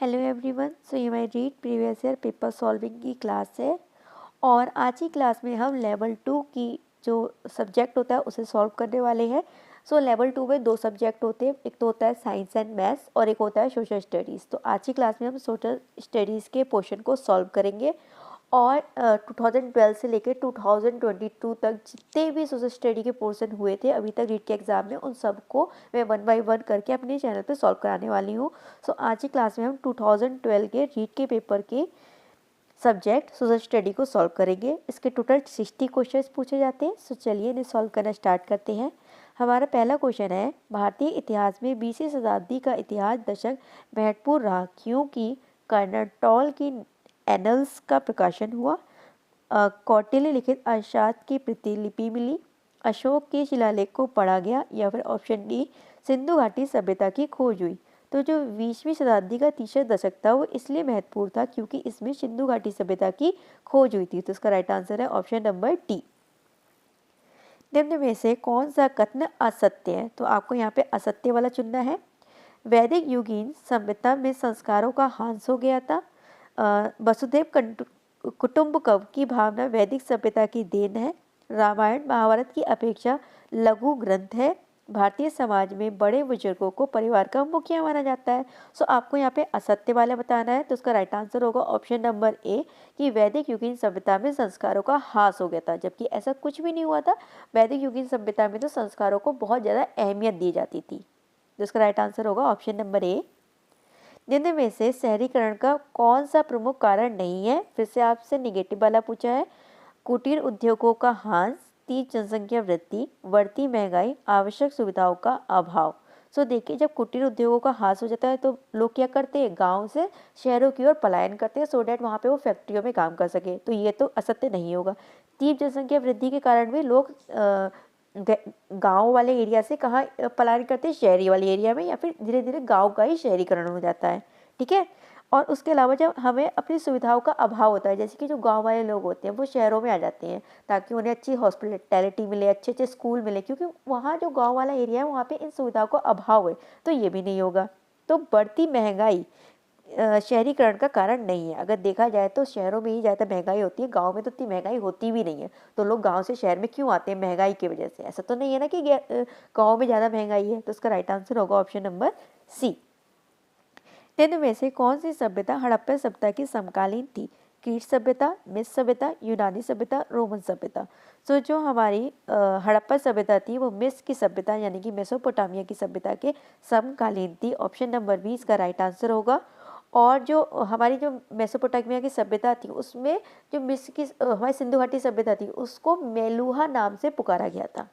Hello everyone, सो ये my read previous year paper solving की class है और आज की क्लास में हम लेवल 2 की जो सब्जेक्ट होता है उसे सॉल्व करने वाले हैं। सो लेवल 2 में दो सब्जेक्ट होते हैं, एक तो होता है साइंस एंड मैथ्स और एक होता है सोशल स्टडीज़। तो आज की क्लास में हम सोशल स्टडीज़ के पोर्शन को सॉल्व करेंगे और 2012 से लेकर 2022 तक जितने भी सोशल स्टडी के पोर्शन हुए थे अभी तक रीट के एग्ज़ाम में, उन सबको मैं 1 बाय 1 करके अपने चैनल पे सॉल्व कराने वाली हूँ। सो आज की क्लास में हम 2012 के रीट के पेपर के सब्जेक्ट सोशल स्टडी को सॉल्व करेंगे। इसके टोटल 60 क्वेश्चंस पूछे जाते हैं। सो चलिए इन्हें सॉल्व करना स्टार्ट करते हैं। हमारा पहला क्वेश्चन है, भारतीय इतिहास में 20वीं शताब्दी का इतिहास दशक महत्वपूर्ण रहा क्योंकि कर्नाटौल की एनल्स का प्रकाशन हुआ, कौटिल्य लिखित अर्थशास्त्र की प्रतिलिपि मिली, अशोक के शिलालेख को पढ़ा गया, या फिर ऑप्शन डी सिंधु घाटी सभ्यता की खोज हुई। तो जो 20वीं शताब्दी का तीसरा दशक था वो इसलिए महत्वपूर्ण था क्योंकि इसमें सिंधु घाटी सभ्यता की खोज हुई थी। तो इसका राइट आंसर है ऑप्शन नंबर डी। निम्न में से कौन सा कथन असत्य है? तो आपको यहाँ पे असत्य वाला चुनना है। वैदिक युगीन सभ्यता में संस्कारों का ह्रास हो गया था। वसुधैव कुटुंबकम की भावना वैदिक सभ्यता की देन है। रामायण महाभारत की अपेक्षा लघु ग्रंथ है। भारतीय समाज में बड़े बुजुर्गों को परिवार का मुखिया माना जाता है। सो आपको यहाँ पे असत्य वाला बताना है। तो उसका राइट आंसर होगा ऑप्शन नंबर ए कि वैदिक युगीन सभ्यता में संस्कारों का ह्रास हो गया था, जबकि ऐसा कुछ भी नहीं हुआ था। वैदिक युगीन सभ्यता में तो संस्कारों को बहुत ज़्यादा अहमियत दी जाती थी। तो इसका राइट आंसर होगा ऑप्शन नंबर ए। निम्न में से शहरीकरण का कौन सा प्रमुख कारण नहीं है? फिर से आपसे निगेटिव वाला पूछा है। कुटीर उद्योगों का ह्रास, तेज जनसंख्या वृद्धि, बढ़ती महंगाई, आवश्यक सुविधाओं का अभाव। सो देखिए, जब कुटीर उद्योगों का ह्रास हो जाता है तो लोग क्या करते हैं, गांव से शहरों की ओर पलायन करते हैं सो डैट वहाँ पे वो फैक्ट्रियों में काम कर सके। तो ये तो असत्य नहीं होगा। तीव्र जनसंख्या वृद्धि के कारण भी लोग गांव वाले एरिया से कहाँ पलायन करते हैं, शहरी वाले एरिया में, या फिर धीरे धीरे गांव का ही शहरीकरण हो जाता है। ठीक है। और उसके अलावा जब हमें अपनी सुविधाओं का अभाव होता है, जैसे कि जो गांव वाले लोग होते हैं वो शहरों में आ जाते हैं ताकि उन्हें अच्छी हॉस्पिटैलिटी मिले, अच्छे अच्छे स्कूल मिले, क्योंकि वहाँ जो गांव वाला एरिया है वहाँ पे इन सुविधाओं का अभाव है। तो ये भी नहीं होगा। तो बढ़ती महंगाई शहरीकरण का कारण नहीं है। अगर देखा जाए तो शहरों में ही ज़्यादा महंगाई होती है, गांव में तो इतनी महंगाई होती भी नहीं है। तो लोग गांव से शहर में क्यों आते हैं? महंगाई की वजह से। ऐसा तो नहीं है ना कि गांव में ज़्यादा महंगाई है। तो उसका राइट आंसर होगा ऑप्शन नंबर सी। निम्न में से कौन सी सभ्यता हड़प्पा सभ्यता की समकालीन थी? क्रीट सभ्यता, मिस्र सभ्यता, यूनानी सभ्यता, रोमन सभ्यता। सो जो हमारी हड़प्पा सभ्यता थी वो मिस्र की सभ्यता यानी कि मेसोपोटामिया की सभ्यता के समकालीन थी। ऑप्शन नंबर बी इसका राइट आंसर होगा। और जो हमारी जो मेसोपोटामिया की सभ्यता थी उसमें जो मिस्र की हमारी सिंधु घाटी सभ्यता थी उसको मेलुहा नाम से पुकारा गया था।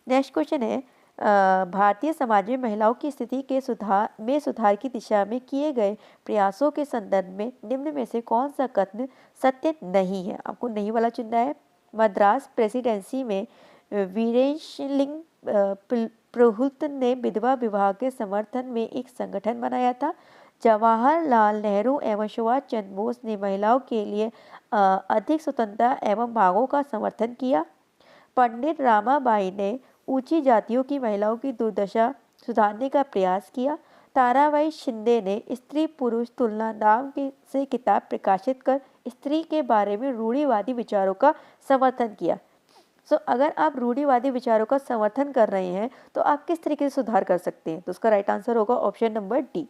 नेक्स्ट क्वेश्चन है, भारतीय समाज में महिलाओं की स्थिति के सुधार की दिशा में किए गए प्रयासों के संदर्भ में निम्न में से कौन सा कथन सत्य नहीं है? आपको नहीं वाला चुनना है। मद्रास प्रेसिडेंसी में वीरेशलिंग प्रहुत ने विधवा विवाह के समर्थन में एक संगठन बनाया था। जवाहरलाल नेहरू एवं सुभाष चंद्र बोस ने महिलाओं के लिए अधिक स्वतंत्रता एवं मांगों का समर्थन किया। पंडित रामाबाई ने ऊंची जातियों की महिलाओं की दुर्दशा सुधारने का प्रयास किया। ताराबाई शिंदे ने स्त्री पुरुष तुलना नाम से किताब प्रकाशित कर स्त्री के बारे में रूढ़िवादी विचारों का समर्थन किया। सो अगर आप रूढ़िवादी विचारों का समर्थन कर रहे हैं तो आप किस तरीके से सुधार कर सकते हैं? तो उसका राइट आंसर होगा option number D.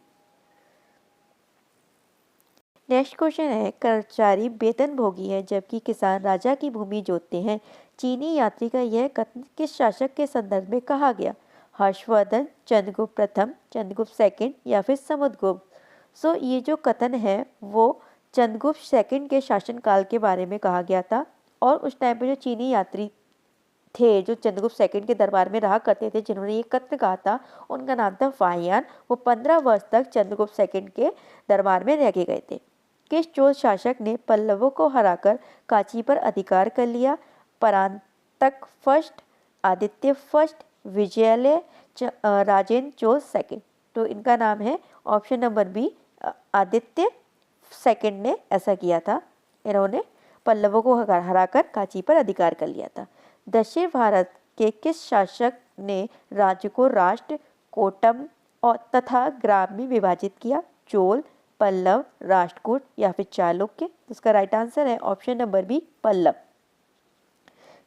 Next question है, कर्मचारी वेतन भोगी है जबकि किसान राजा की भूमि जोतते हैं। चीनी यात्री का यह कथन किस शासक के संदर्भ में कहा गया? हर्षवर्धन, चंद्रगुप्त प्रथम, चंद्रगुप्त सेकंड, या फिर समुद्रगुप्त। सो ये जो कथन है वो चंद्रगुप्त सेकंड के शासनकाल के बारे में कहा गया था। और उस टाइम पे जो चीनी यात्री थे जो चंद्रगुप्त सेकंड के दरबार में रहा करते थे, जिन्होंने ये कथन कहा था, उनका नाम था फाहियान। वो 15 वर्ष तक चंद्रगुप्त सेकंड के दरबार में रह के गए थे। किस चोल शासक ने पल्लवों को हराकर कांची पर अधिकार कर लिया? Parantaka first, Aditya first, Vijayalaya, Rajendra Chola second. तो इनका नाम है option number B, Aditya second ने ऐसा किया था। इन्होंने पल्लवों को हराकर कांची पर अधिकार कर लिया था। दक्षिण भारत के किस शासक ने राज्य को राष्ट्र, कोटम, और तथा ग्राम में विभाजित किया? चोल, पल्लव, राष्ट्रकूट या फिर चालुक्य? तो इसका राइट आंसर है ऑप्शन नंबर बी, पल्लव।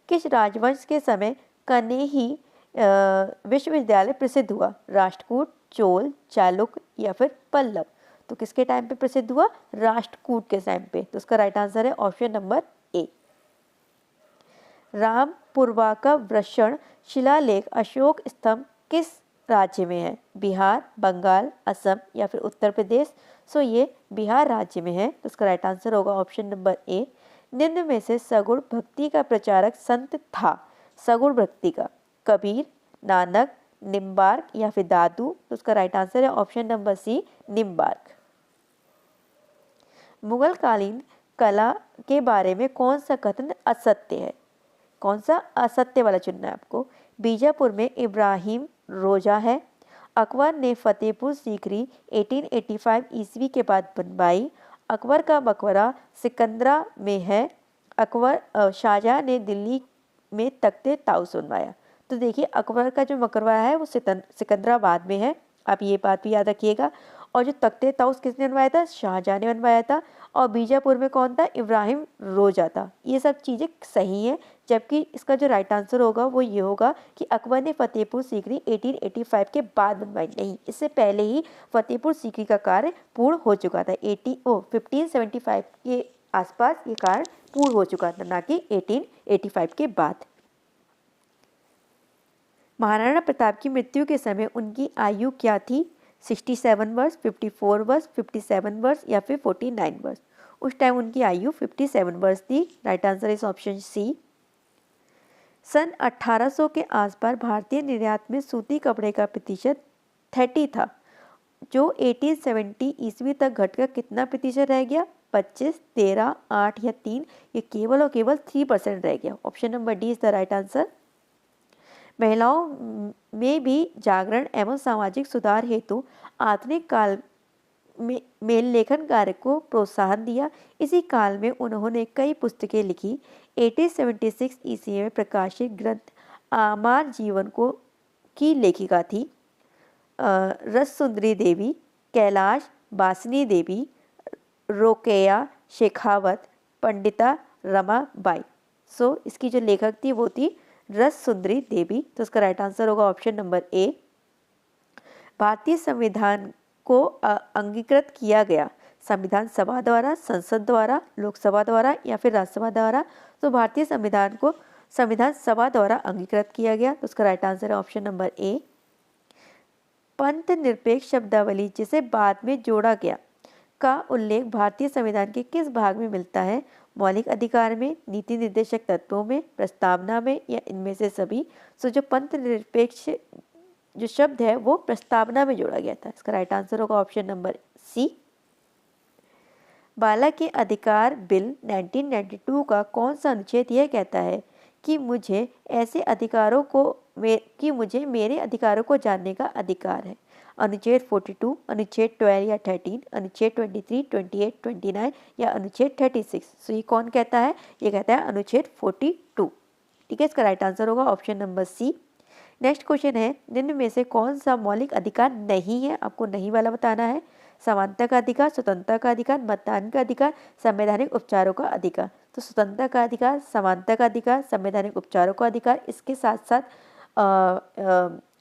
किस राजवंश के समय कनेही विश्वविद्यालय प्रसिद्ध हुआ? राष्ट्रकूट, चोल, चालुक्य या फिर पल्लव? तो किसके टाइम पे प्रसिद्ध हुआ? राष्ट्रकूट के टाइम पे। तो इसका राइट आंसर है ऑप्शन नंबर ए। रामपुरवा का वृषण शिलालेख अशोक स्तंभ किस राज्य में है? बिहार, बंगाल, असम या फिर उत्तर प्रदेश? सो ये बिहार राज्य में है। तो इसका राइट आंसर होगा ऑप्शन नंबर ए। निम्न में से सगुण भक्ति का प्रचारक संत था? सगुण भक्ति का कबीर, नानक, निम्बार्क या फिर दादू? तो उसका राइट आंसर है option number C, Nimbarka. Mughal कालीन कला के बारे में कौन सा कथन असत्य है? कौन सा असत्य वाला चुनना है आपको? बीजापुर में इब्राहिम रोजा है। अकबर ने फतेहपुर सीकरी 1885 ईस्वी के बाद बनवाई। अकबर का मकबरा सिकंदरा में है। शाहजहां ने दिल्ली में तख्ते ताउस बनवाया। तो देखिए अकबर का जो मकबरा है वो सिकंदराबाद में है, आप ये बात भी याद रखिएगा। और जो तख्ते ताउस किसने बनवाया था? शाहजहां ने बनवाया था। और बीजापुर में कौन था? इब्राहिम रोजा था। ये सब चीज़ें सही हैं, जबकि इसका जो राइट आंसर होगा वो ये होगा कि अकबर ने फतेहपुर सीकरी 1885 के बाद बनवाई। नहीं, इससे पहले ही फतेहपुर सीकरी का कार्य पूर्ण हो चुका था। 1575 के आसपास ये कार्य पूर्ण हो चुका था, ना कि 1885 के बाद। महाराणा प्रताप की मृत्यु के समय उनकी आयु क्या थी? 67 वर्ष, 54 वर्ष, 57 वर्ष या फिर 49 वर्ष? उस टाइम उनकी आयु 57 वर्ष थी। Right answer is option C. सन 1800 के आसपास भारतीय निर्यात में सूती कपड़े का प्रतिशत 30 था, जो 1870 ईस्वी तक घटकर कितना प्रतिशत रह गया? 25, 13, 8 या 3? ये केवल और केवल 3% रह गया। Option number D is the right answer. महिलाओं में भी जागरण एवं सामाजिक सुधार हेतु आधुनिक काल में मेल लेखन कार्य को प्रोत्साहन दिया। इसी काल में उन्होंने कई पुस्तकें लिखी। 1876 ईस्वी में प्रकाशित ग्रंथ आमार जीवन को की लेखिका थी रससुंदरी देवी, कैलाश बासिनी देवी, रोकेया शेखावत, पंडिता रमाबाई। सो इसकी जो लेखक थी वो थी रससुंदरी देवी। तो इसका राइट आंसर होगा ऑप्शन नंबर ए। भारतीय संविधान को अंगीकृत किया गया संविधान सभा द्वारा, संसद द्वारा, लोकसभा द्वारा या फिर राज्यसभा द्वारा? तो भारतीय संविधान को संविधान सभा द्वारा अंगीकृत किया गया। तो उसका राइट आंसर है ऑप्शन नंबर ए। पंथ निरपेक्ष शब्दावली जिसे बाद में जोड़ा गया का उल्लेख भारतीय संविधान के किस भाग में मिलता है? मौलिक अधिकार में, नीति निर्देशक तत्वों में, प्रस्तावना में या इनमें से सभी? सो जो पंथ निरपेक्ष जो शब्द है वो प्रस्तावना में जोड़ा गया था। इसका राइट आंसर होगा ऑप्शन नंबर सी। बालक के अधिकार बिल 1992 का कौन सा अनुच्छेद यह कहता है कि मुझे मेरे अधिकारों को जानने का अधिकार है? अनुच्छेद 42, अनुच्छेद 12 या 13, अनुच्छेद 23, 28, 29 या अनुच्छेद 36? सो ये कौन कहता है? ये कहता है अनुच्छेद 42। ठीक है, इसका राइट आंसर होगा option number C. Next question है, निम्न में से कौन सा मौलिक अधिकार नहीं है? आपको नहीं वाला बताना है। समानता का अधिकार, स्वतंत्रता का अधिकार, मतदान का अधिकार, संवैधानिक उपचारों का अधिकार? तो स्वतंत्रता का अधिकार, समानता का अधिकार, संवैधानिक उपचारों का अधिकार, इसके साथ साथ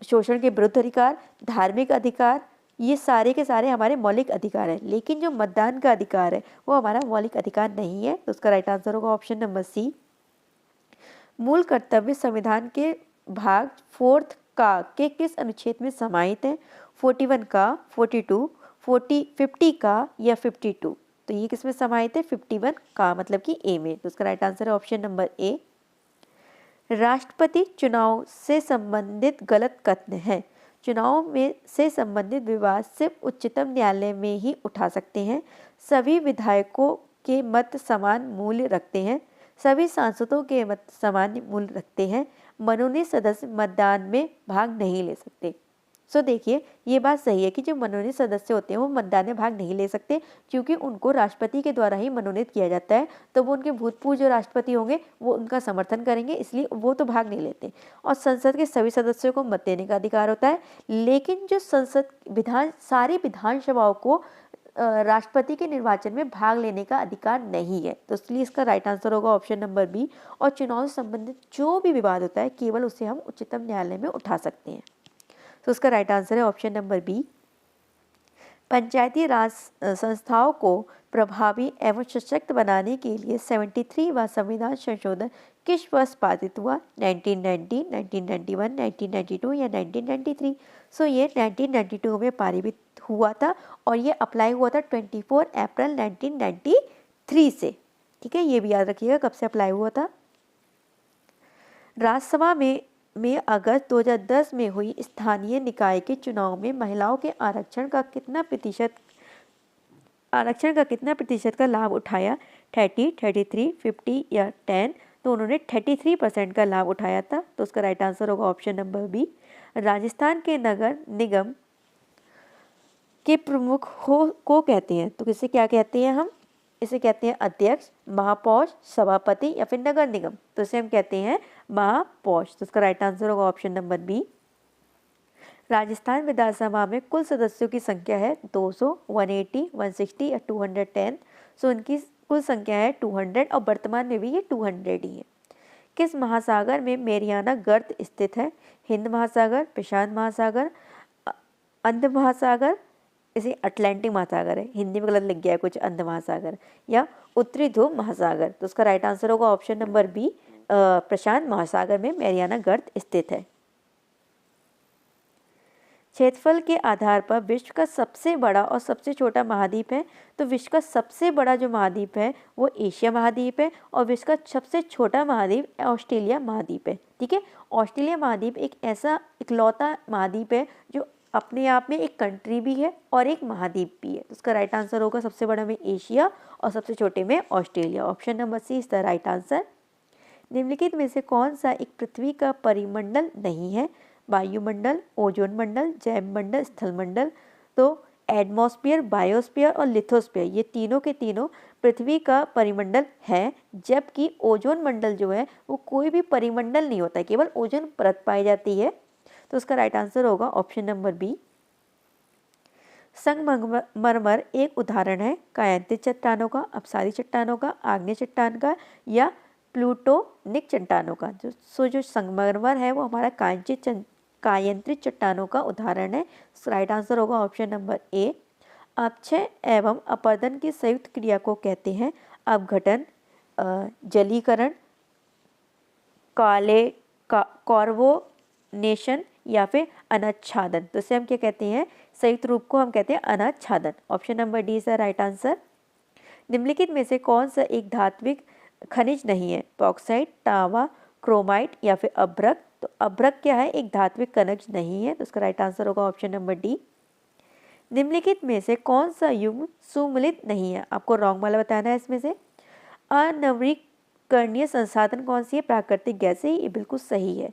शोषण के विरुद्ध अधिकार, धार्मिक अधिकार, ये सारे के सारे हमारे मौलिक अधिकार है। लेकिन जो मतदान का अधिकार है वो हमारा मौलिक अधिकार नहीं है। तो उसका राइट आंसर होगा ऑप्शन नंबर सी। मूल कर्तव्य संविधान के भाग 4 का के किस अनुच्छेद में समाहित है? 41 का, 42, 50 का या 52? तो ये किस में समाहित है? 51 का, मतलब कि ए में। तो उसका राइट आंसर है ऑप्शन नंबर ए। राष्ट्रपति चुनाव से संबंधित गलत कथन है। चुनाव में से संबंधित विवाद सिर्फ उच्चतम न्यायालय में ही उठा सकते हैं। सभी विधायकों के मत समान मूल्य रखते हैं। सभी सांसदों के मत समान मूल्य रखते हैं। मनोनीत सदस्य मतदान में भाग नहीं ले सकते। सो देखिए ये बात सही है कि जो मनोनीत सदस्य होते हैं वो मतदान में भाग नहीं ले सकते, क्योंकि उनको राष्ट्रपति के द्वारा ही मनोनीत किया जाता है। तो वो उनके भूतपूर्व जो राष्ट्रपति होंगे वो उनका समर्थन करेंगे, इसलिए वो तो भाग नहीं लेते। और संसद के सभी सदस्यों को मत देने का अधिकार होता है, लेकिन जो संसद सारी विधानसभाओं को राष्ट्रपति के निर्वाचन में भाग लेने का अधिकार नहीं है। तो इसलिए इसका राइट आंसर होगा ऑप्शन नंबर बी। और चुनाव से संबंधित जो भी विवाद होता है केवल उसे हम उच्चतम न्यायालय में उठा सकते हैं। तो उसका राइट आंसर है ऑप्शन नंबर बी। पंचायती राज संस्थाओं को प्रभावी एवं सशक्त बनाने के लिए 73वां संविधान संशोधन किस वर्ष पारित हुआ? 1990, 1991, 1992 या 1993? सो ये 1992 में पारित हुआ था और ये अप्लाई हुआ था 24 अप्रैल 1993 से। ठीक है, ये भी याद रखिएगा कब से अप्लाई हुआ था। राज्यसभा में अगस्त 2010 में हुई स्थानीय निकाय के चुनाव में महिलाओं के आरक्षण का कितना प्रतिशत का लाभ उठाया? 30, 33, 50 या 10? तो उन्होंने 33% का लाभ उठाया था। तो उसका राइट आंसर होगा ऑप्शन नंबर बी। राजस्थान के नगर निगम के प्रमुख को कहते हैं, तो किसे क्या कहते हैं हम? इसे कहते हैं अध्यक्ष, महापौर, सभापति या फिर नगर निगम। तो इसे हम कहते हैं महापौर। तो इसका राइट आंसर होगा ऑप्शन नंबर बी। राजस्थान विधानसभा में कुल सदस्यों की संख्या है 200, 180, 160 या 210। सो इनकी कुल संख्या है 200 और वर्तमान में भी ये 200 ही है। किस महासागर में मेरियाना गर्त स्थित है? हिंद महासागर, प्रशांत महासागर, अंध महासागर, इसे अटलांटिक महासागर है, हिंदी में गलत लग गया है कुछ, अंध महासागर, या उत्तरी ध्रुव महासागर। तो उसका राइट आंसर होगा ऑप्शन नंबर बी। प्रशांत महासागर में मैरियाना गर्त स्थित है। क्षेत्रफल के आधार पर विश्व का सबसे बड़ा और सबसे छोटा महाद्वीप है। तो विश्व का सबसे बड़ा जो महाद्वीप है वो एशिया महाद्वीप है और विश्व का सबसे छोटा महाद्वीप ऑस्ट्रेलिया महाद्वीप है। ठीक है, ऑस्ट्रेलिया महाद्वीप एक ऐसा इकलौता महाद्वीप है जो अपने आप में एक कंट्री भी है और एक महाद्वीप भी है। तो उसका राइट आंसर होगा सबसे बड़ा में एशिया और सबसे छोटे में Australia. Option number C is the right answer. निम्नलिखित में से कौन सा एक पृथ्वी का परिमंडल नहीं है? वायुमंडल, ओजोन मंडल, जैव मंडल, स्थल मंडल। तो एटमॉस्फेयर, बायोस्फीयर और लिथोस्फीयर ये तीनों के तीनों पृथ्वी का परिमंडल है, जबकि ओजोन मंडल जो है वो कोई भी परिमंडल नहीं होता है, केवल ओजोन परत पाई जाती है। तो उसका राइट आंसर होगा ऑप्शन नंबर बी। संगमरमर एक उदाहरण है कायांतित चट्टानों का, अपसारी चट्टानों का, आग्नेय चट्टान का या प्लूटोनिक चट्टानों का। जो संगमरमर है वो हमारा कायांत्रित चट्टानों का उदाहरण है। राइट आंसर होगा ऑप्शन नंबर ए। अपक्षय एवं अपर्दन की संयुक्त क्रिया को कहते हैं अपघटन, जलीकरण, कार्बोनेशन या फिर अनाच्छादन। तो इसे हम क्या कहते हैं? संयुक्त रूप को हम कहते हैं अनाच्छादन। Option number D is the right answer. निम्नलिखित में से कौन सा एक धात्विक खनिज नहीं है? बॉक्साइट, तांबा, क्रोमाइट या फिर अभ्रक। तो अभ्रक क्या है? एक धात्विक खनिज नहीं है। तो उसका राइट आंसर होगा ऑप्शन नंबर डी। निम्नलिखित में से कौन सा युग्म सुमेलित नहीं है? आपको रॉन्ग वाला बताना है इसमें से। अनवीकरणीय संसाधन कौन सी है? प्राकृतिक गैस है, ये बिल्कुल सही है।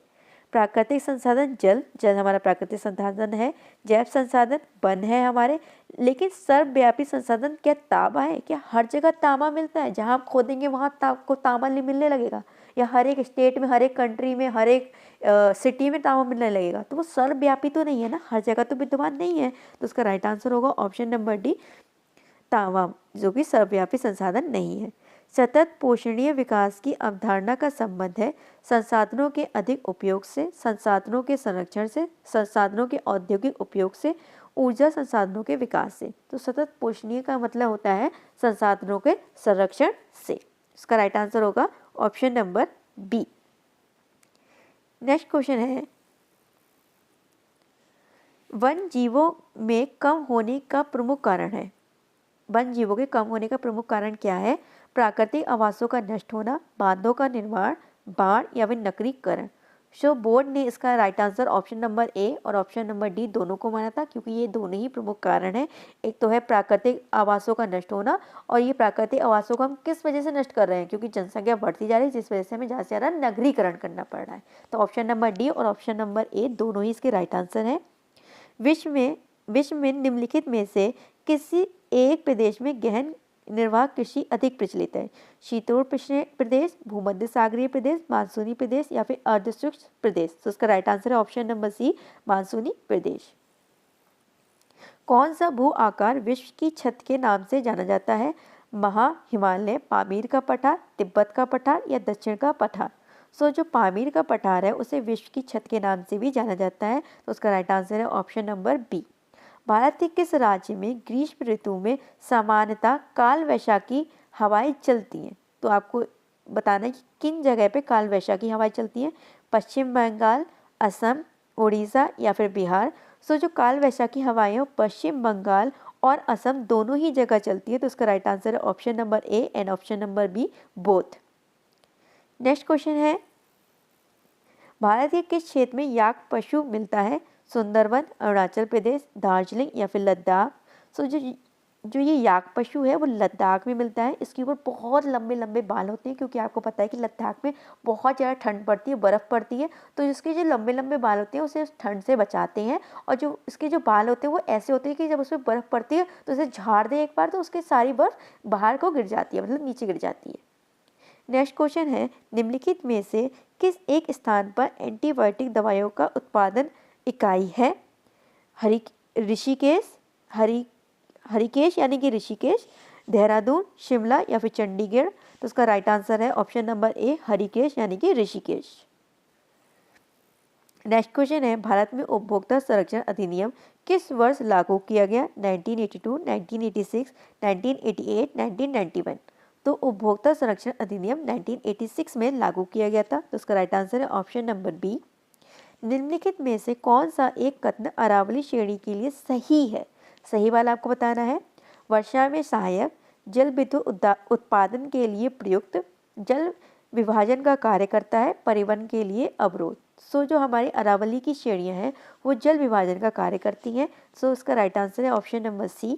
प्राकृतिक संसाधन जल हमारा प्राकृतिक संसाधन है। जैव संसाधन वन है हमारे। लेकिन सर्वव्यापी संसाधन क्या तांबा है? क्या हर जगह तांबा मिलता है? जहाँ आप खोदेंगे वहाँ आपको तांबा मिलने लगेगा? या हर एक स्टेट में, हर एक कंट्री में, हर एक सिटी में तांबा मिलने लगेगा? तो वो सर्वव्यापी तो नहीं है ना, हर जगह तो विद्यमान नहीं है। तो उसका राइट आंसर होगा ऑप्शन नंबर डी, तांबा, जो कि सर्वव्यापी संसाधन नहीं है। सतत पोषणीय विकास की अवधारणा का संबंध है संसाधनों के अधिक उपयोग से, संसाधनों के संरक्षण से, संसाधनों के औद्योगिक उपयोग से, ऊर्जा संसाधनों के विकास से। तो सतत पोषणीय का मतलब होता है संसाधनों के संरक्षण से। इसका राइट आंसर होगा option number B. Next question है, वन जीवों में कम होने का प्रमुख कारण है? वन जीवों के कम होने का प्रमुख कारण क्या है? प्राकृतिक आवासों का नष्ट होना, बांधों का निर्माण, बाढ़ या फिर नगरीकरण। सो बोर्ड ने इसका राइट आंसर ऑप्शन नंबर ए और ऑप्शन नंबर डी दोनों को माना था, क्योंकि ये दोनों ही प्रमुख कारण हैं। एक तो है प्राकृतिक आवासों का नष्ट होना, और ये प्राकृतिक आवासों को हम किस वजह से नष्ट कर रहे हैं? क्योंकि जनसंख्या बढ़ती जा रही है, जिस वजह से हमें ज़्यादा से ज़्यादा नगरीकरण करना पड़ रहा है। तो ऑप्शन नंबर डी और ऑप्शन नंबर ए दोनों ही इसके राइट आंसर हैं। विश्व में निम्नलिखित में से किसी एक प्रदेश में गहन निर्वाह कृषि अधिक प्रचलित है? शीतोष्ण प्रदेश, भूमध्य सागरीय प्रदेश, मानसूनी प्रदेश या फिर अर्धशुष्क प्रदेश? तो इसका राइट आंसर है ऑप्शन नंबर सी, मानसूनी प्रदेश। कौन सा भू आकार विश्व की छत के नाम से जाना जाता है? महा हिमालय, पामीर का पठार, तिब्बत का पठार या दक्षिण का पठार? जो पामीर का पठार है उसे विश्व की छत के नाम से भी जाना जाता है, तो उसका राइट आंसर है ऑप्शन नंबर बी। भारत के किस राज्य में ग्रीष्म ऋतु में सामान्यतः काल वैशाखी हवाएं चलती हैं? तो आपको बताना है कि किन जगह पे काल वैशाखी हवाएं चलती हैं। पश्चिम बंगाल, असम, उड़ीसा या फिर बिहार? जो काल वैशाखी हवाएं पश्चिम बंगाल और असम दोनों ही जगह चलती है, तो उसका राइट आंसर है option number A and option number B both. Next question है, भारत के किस क्षेत्र में याक पशु मिलता है? सुंदरवन, अरुणाचल प्रदेश, दार्जिलिंग या फिर लद्दाख? जो ये याक पशु है वो लद्दाख में मिलता है। इसके ऊपर बहुत लंबे लंबे बाल होते हैं, क्योंकि आपको पता है कि लद्दाख में बहुत ज़्यादा ठंड पड़ती है, बर्फ़ पड़ती है, तो इसके जो लंबे लंबे बाल होते हैं उसे ठंड से बचाते हैं। और जो इसके जो बाल होते हैं वो ऐसे होते हैं कि जब उसमें बर्फ़ पड़ती है तो उसे झाड़ दे एक बार तो उसकी सारी बर्फ़ बाहर को गिर जाती है, मतलब नीचे गिर जाती है। नेक्स्ट क्वेश्चन है, निम्नलिखित में से किस एक स्थान पर एंटीबायोटिक दवाइयों का उत्पादन इकाई है? हरिकेश यानी कि ऋषिकेश, देहरादून, शिमला या फिर चंडीगढ़? तो उसका राइट आंसर है ऑप्शन नंबर ए, हरिकेश यानी कि ऋषिकेश। नेक्स्ट क्वेश्चन है, भारत में उपभोक्ता संरक्षण अधिनियम किस वर्ष लागू किया गया? 1982, 1986, 1988, 1991? तो उपभोक्ता संरक्षण अधिनियम 1986 में लागू किया गया था, तो उसका राइट आंसर है ऑप्शन नंबर बी। निम्नलिखित में से कौन सा एक कथन अरावली श्रेणी के लिए सही है? सही वाला आपको बताना है। वर्षा में सहायक, जल विद्युत उत्पादन के लिए प्रयुक्त, जल विभाजन का कार्य करता है, परिवहन के लिए अवरोध? जो हमारी अरावली की श्रेणियाँ हैं वो जल विभाजन का कार्य करती हैं, इसका राइट आंसर है ऑप्शन नंबर सी।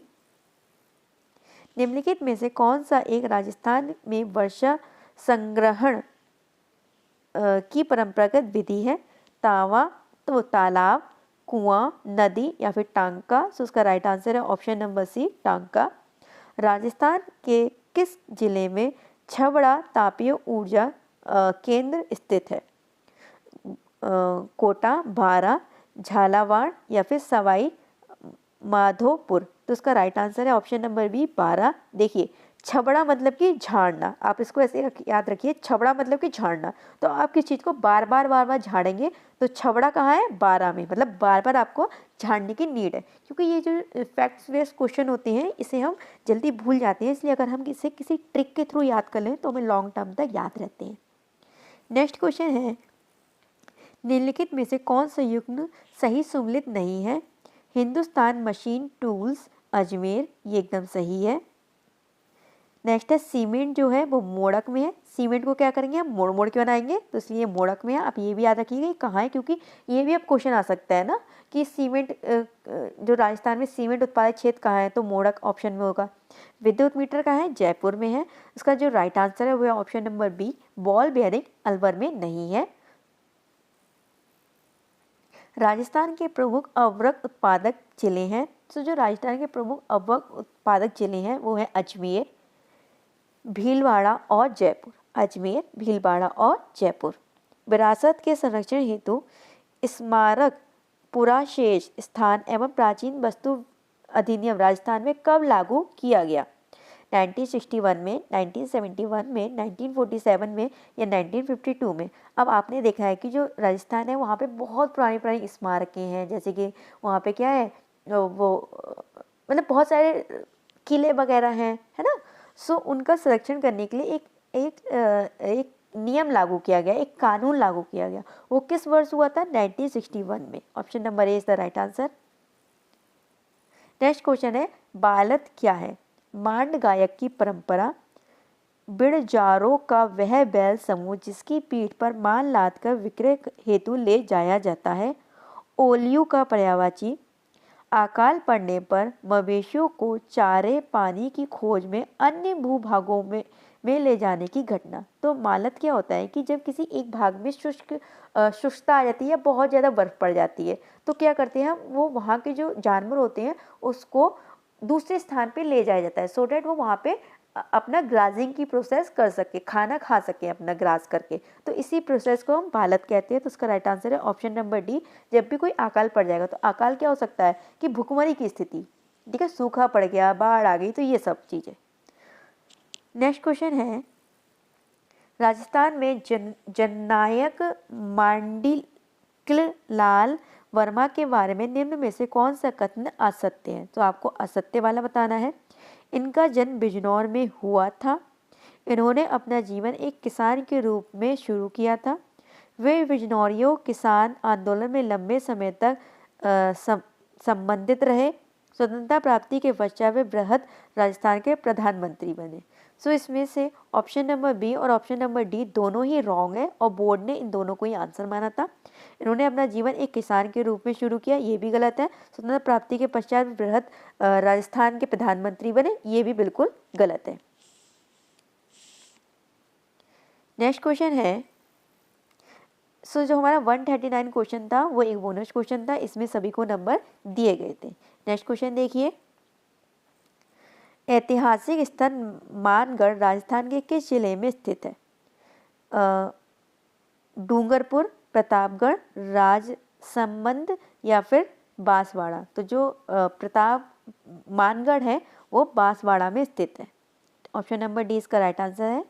निम्नलिखित में से कौन सा एक राजस्थान में वर्षा संग्रहण की परंपरागत विधि है? तावा, तो तालाब, कुआं, नदी या फिर टांका? उसका राइट आंसर है ऑप्शन नंबर सी, टांका। राजस्थान के किस जिले में छबड़ा तापीय ऊर्जा केंद्र स्थित है? कोटा, बारा, झालावाड़ या फिर सवाई माधोपुर? तो उसका राइट आंसर है ऑप्शन नंबर बी, बारा। देखिए, छबड़ा मतलब कि झाड़ना, आप इसको ऐसे याद रखिए, छबड़ा मतलब कि झाड़ना। तो आप किस चीज़ को बार बार झाड़ेंगे तो छबड़ा कहाँ है? बारा में, मतलब बार बार आपको झाड़ने की नीड है। क्योंकि ये जो फैक्ट्स बेस्ड क्वेश्चन होते हैं इसे हम जल्दी भूल जाते हैं, इसलिए अगर हम इसे किसी ट्रिक के थ्रू याद कर लें तो हमें लॉन्ग टर्म तक याद रहते हैं। नेक्स्ट क्वेश्चन है, निम्नलिखित में से कौन सा युग्म सही सुमेलित नहीं है? हिंदुस्तान मशीन टूल्स, अजमेर, ये एकदम सही है। नेक्स्ट है, सीमेंट जो है वो मोड़क में है। सीमेंट को क्या करेंगे हम? मोड़ मोड़ के बनाएंगे, तो इसलिए मोड़क में है। आप ये भी याद रखिएगा कहाँ है, क्योंकि ये भी अब क्वेश्चन आ सकता है ना कि सीमेंट जो राजस्थान में सीमेंट उत्पादक क्षेत्र कहाँ है, तो मोड़क ऑप्शन में होगा। विद्युत मीटर कहाँ है? जयपुर में है। इसका जो राइट आंसर है वो है option number B, ball bearing Alwar में नहीं है। राजस्थान के प्रमुख अवरक उत्पादक जिले हैं। जो राजस्थान के प्रमुख अवरक उत्पादक जिले हैं वो है अजमेर, भीलवाड़ा और जयपुर। अजमेर, भीलवाड़ा और जयपुर। विरासत के संरक्षण हेतु स्मारक, पुराशेष स्थान एवं प्राचीन वस्तु अधिनियम राजस्थान में कब लागू किया गया? 1961 में, 1971 में, 1947 में या 1952 में? अब आपने देखा है कि जो राजस्थान है वहाँ पे बहुत पुरानी स्मारकें हैं, जैसे कि वहाँ पे क्या है वो मतलब बहुत सारे किले वगैरह हैं, है ना। उनका संरक्षण करने के लिए एक नियम लागू किया गया, एक कानून लागू किया गया। वो किस वर्ष हुआ था? 1961 में। Option number A is the right answer. Next question है, बालत क्या है? मांड गायक की परंपरा, बिड़जारों का वह बैल समूह जिसकी पीठ पर मान लाद कर विक्रय हेतु ले जाया जाता है, ओलियू का पर्यायवाची, अकाल पड़ने पर मवेशियों को चारे पानी की खोज में अन्य भूभागों में ले जाने की घटना। तो मालत क्या होता है कि जब किसी एक भाग में शुष्कता आ जाती है या बहुत ज़्यादा बर्फ़ पड़ जाती है, तो क्या करते हैं, वो वहाँ के जो जानवर होते हैं उसको दूसरे स्थान पे ले जाया जाता है, सो डैट वो वहाँ पे अपना ग्राजिंग की प्रोसेस कर सके, खाना खा सके अपना ग्रास करके। तो इसी प्रोसेस को हम बालत कहते हैं। तो उसका राइट आंसर है ऑप्शन नंबर डी। जब भी कोई अकाल पड़ जाएगा, तो अकाल क्या हो सकता है कि भुखमरी की स्थिति, ठीक है, सूखा पड़ गया, बाढ़ आ गई, तो ये सब चीज़ें। नेक्स्ट क्वेश्चन है, राजस्थान में जननायक मांडलिक लाल वर्मा के बारे में निम्न में से कौन सा कथन असत्य है? तो आपको असत्य वाला बताना है। इनका जन्म बिजनौर में हुआ था। इन्होंने अपना जीवन एक किसान के रूप में शुरू किया था। वे बिजनौरियों किसान आंदोलन में लंबे समय तक संबंधित रहे। स्वतंत्रता प्राप्ति के पश्चात वे बृहद राजस्थान के प्रधानमंत्री बने। सो इसमें से ऑप्शन नंबर बी और ऑप्शन नंबर डी दोनों ही रॉन्ग है और बोर्ड ने इन दोनों को ही आंसर माना था। इन्होंने अपना जीवन एक किसान के रूप में शुरू किया, ये भी गलत है। स्वतंत्रता प्राप्ति के पश्चात बृहद राजस्थान के प्रधानमंत्री बने, ये भी बिल्कुल गलत है। नेक्स्ट क्वेश्चन है, सो जो हमारा 139 क्वेश्चन था वो एक बोनस क्वेश्चन था, इसमें सभी को नंबर दिए गए थे। नेक्स्ट क्वेश्चन देखिए, ऐतिहासिक स्थल मानगढ़ राजस्थान के किस जिले में स्थित है? डूंगरपुर, प्रतापगढ़, राजसमंद या फिर बांसवाड़ा? तो जो प्रताप मानगढ़ है वो बांसवाड़ा में स्थित है। ऑप्शन नंबर डी इसका राइट आंसर है।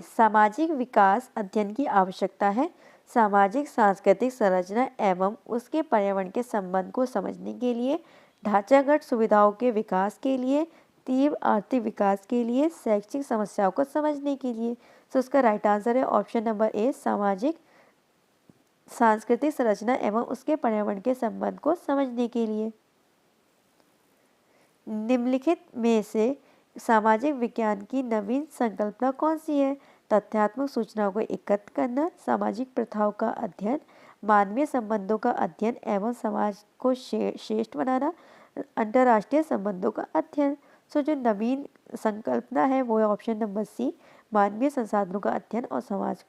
सामाजिक विकास अध्ययन की आवश्यकता है सामाजिक सांस्कृतिक संरचना एवं उसके पर्यावरण के संबंध को समझने के लिए, ढांचागत सुविधाओं के विकास के लिए, तीव्र आर्थिक विकास के लिए, शैक्षिक समस्याओं को समझने के लिए। तो उसका राइट आंसर है ऑप्शन नंबर ए, सामाजिक सांस्कृतिक संरचना एवं उसके पर्यावरण के संबंध को समझने के लिए। निम्नलिखित में से सामाजिक विज्ञान की नवीन संकल्पना कौन सी है? तथ्यात्मक सूचनाओं को एकत्र करना, सामाजिक प्रथाओं का अध्ययन, मानवीय संबंधों का अध्ययन एवं समाज को श्रेष्ठ बनाना, अंतर्राष्ट्रीय संबंधों का अध्ययन। सो जो नवीन संकल्पना है वो है ऑप्शन नंबर सी, मानवीय संसाधनों का अध्ययन और समाज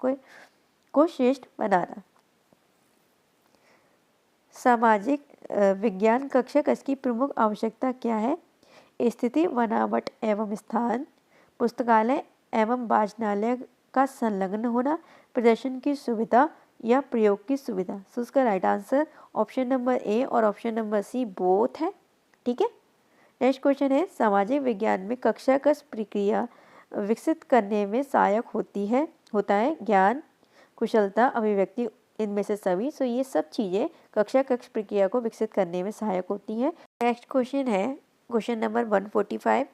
को श्रेष्ठ बनाना। सामाजिक विज्ञान कक्षा इसकी प्रमुख आवश्यकता क्या है? स्थिति, बनावट एवं स्थान, पुस्तकालय एवं वाचनालय का संलग्न होना, प्रदर्शन की सुविधा या प्रयोग की सुविधा। सो उसका राइट आंसर ऑप्शन नंबर ए और ऑप्शन नंबर सी बोथ है, ठीक है। नेक्स्ट क्वेश्चन है, सामाजिक विज्ञान में कक्षा कक्ष प्रक्रिया विकसित करने में सहायक होता है ज्ञान, कुशलता, अभिव्यक्ति, इनमें से सभी। सो ये सब चीज़ें कक्षा कक्ष प्रक्रिया को विकसित करने में सहायक होती हैं। नेक्स्ट क्वेश्चन है क्वेश्चन नंबर 145।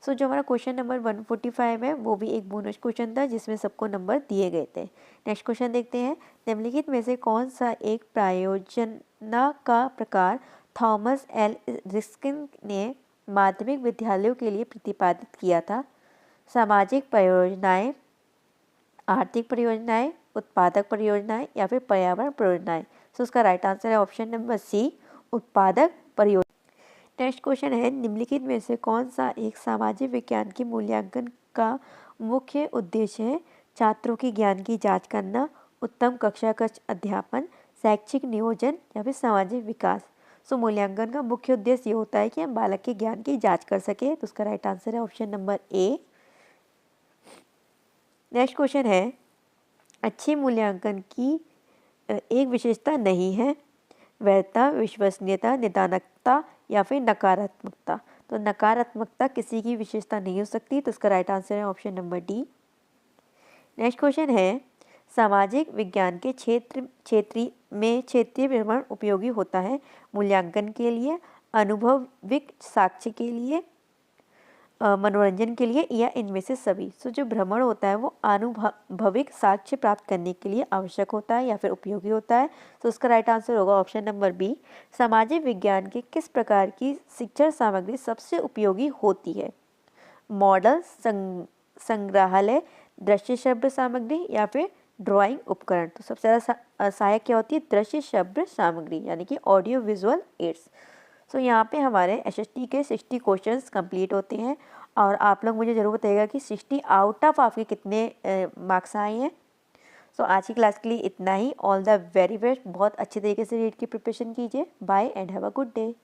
सो जो हमारा क्वेश्चन नंबर 145 है वो भी एक बोनस क्वेश्चन था जिसमें सबको नंबर दिए गए थे। नेक्स्ट क्वेश्चन देखते हैं, निम्नलिखित में से कौन सा एक प्रायोजना का प्रकार थॉमस एल रिस्किन ने माध्यमिक विद्यालयों के लिए प्रतिपादित किया था? सामाजिक परियोजनाएं, आर्थिक परियोजनाएं, उत्पादक परियोजनाएं या फिर पर्यावरण परियोजनाएं। सो उसका राइट आंसर है ऑप्शन नंबर सी, उत्पादक परियोजना। नेक्स्ट क्वेश्चन है, निम्नलिखित में से कौन सा एक सामाजिक विज्ञान की मूल्यांकन का मुख्य उद्देश्य है? छात्रों की ज्ञान की जांच करना, उत्तम कक्षा कक्ष अध्यापन, शैक्षिक नियोजन या फिर सामाजिक विकास। सो मूल्यांकन का मुख्य उद्देश्य ये होता है कि हम बालक के ज्ञान की जांच कर सके। तो उसका राइट आंसर है ऑप्शन नंबर ए। नेक्स्ट क्वेश्चन है, अच्छे मूल्यांकन की एक विशेषता नहीं है, वैधता, विश्वसनीयता, निदानकता या फिर नकारात्मकता। तो नकारात्मकता किसी की विशेषता नहीं हो सकती। तो इसका राइट आंसर है option number D. Next question है, सामाजिक विज्ञान के क्षेत्रीय विवरण उपयोगी होता है मूल्यांकन के लिए, अनुभविक साक्ष्य के लिए, मनोरंजन के लिए या इनमें से सभी। सो जो भ्रमण होता है वो अनुभविक साक्ष्य प्राप्त करने के लिए आवश्यक होता है या फिर उपयोगी होता है। तो उसका राइट आंसर होगा ऑप्शन नंबर बी। सामाजिक विज्ञान के किस प्रकार की शिक्षण सामग्री सबसे उपयोगी होती है? मॉडल, संग्रहालय, दृश्य शब्द सामग्री या फिर ड्राइंग उपकरण। तो सबसे ज़्यादा सहायक क्या होती है? दृश्य शब्द सामग्री यानी कि ऑडियो विजुअल एड्स। सो यहाँ पे हमारे एसएसटी के 60 क्वेश्चंस कंप्लीट होते हैं। और आप लोग मुझे ज़रूर बताइएगा कि 60 आउट ऑफ आपके कितने मार्क्स आए हैं। सो आज की क्लास के लिए इतना ही। All the very best. बहुत अच्छे तरीके से रीड की प्रिपरेशन कीजिए। Bye and have a good day.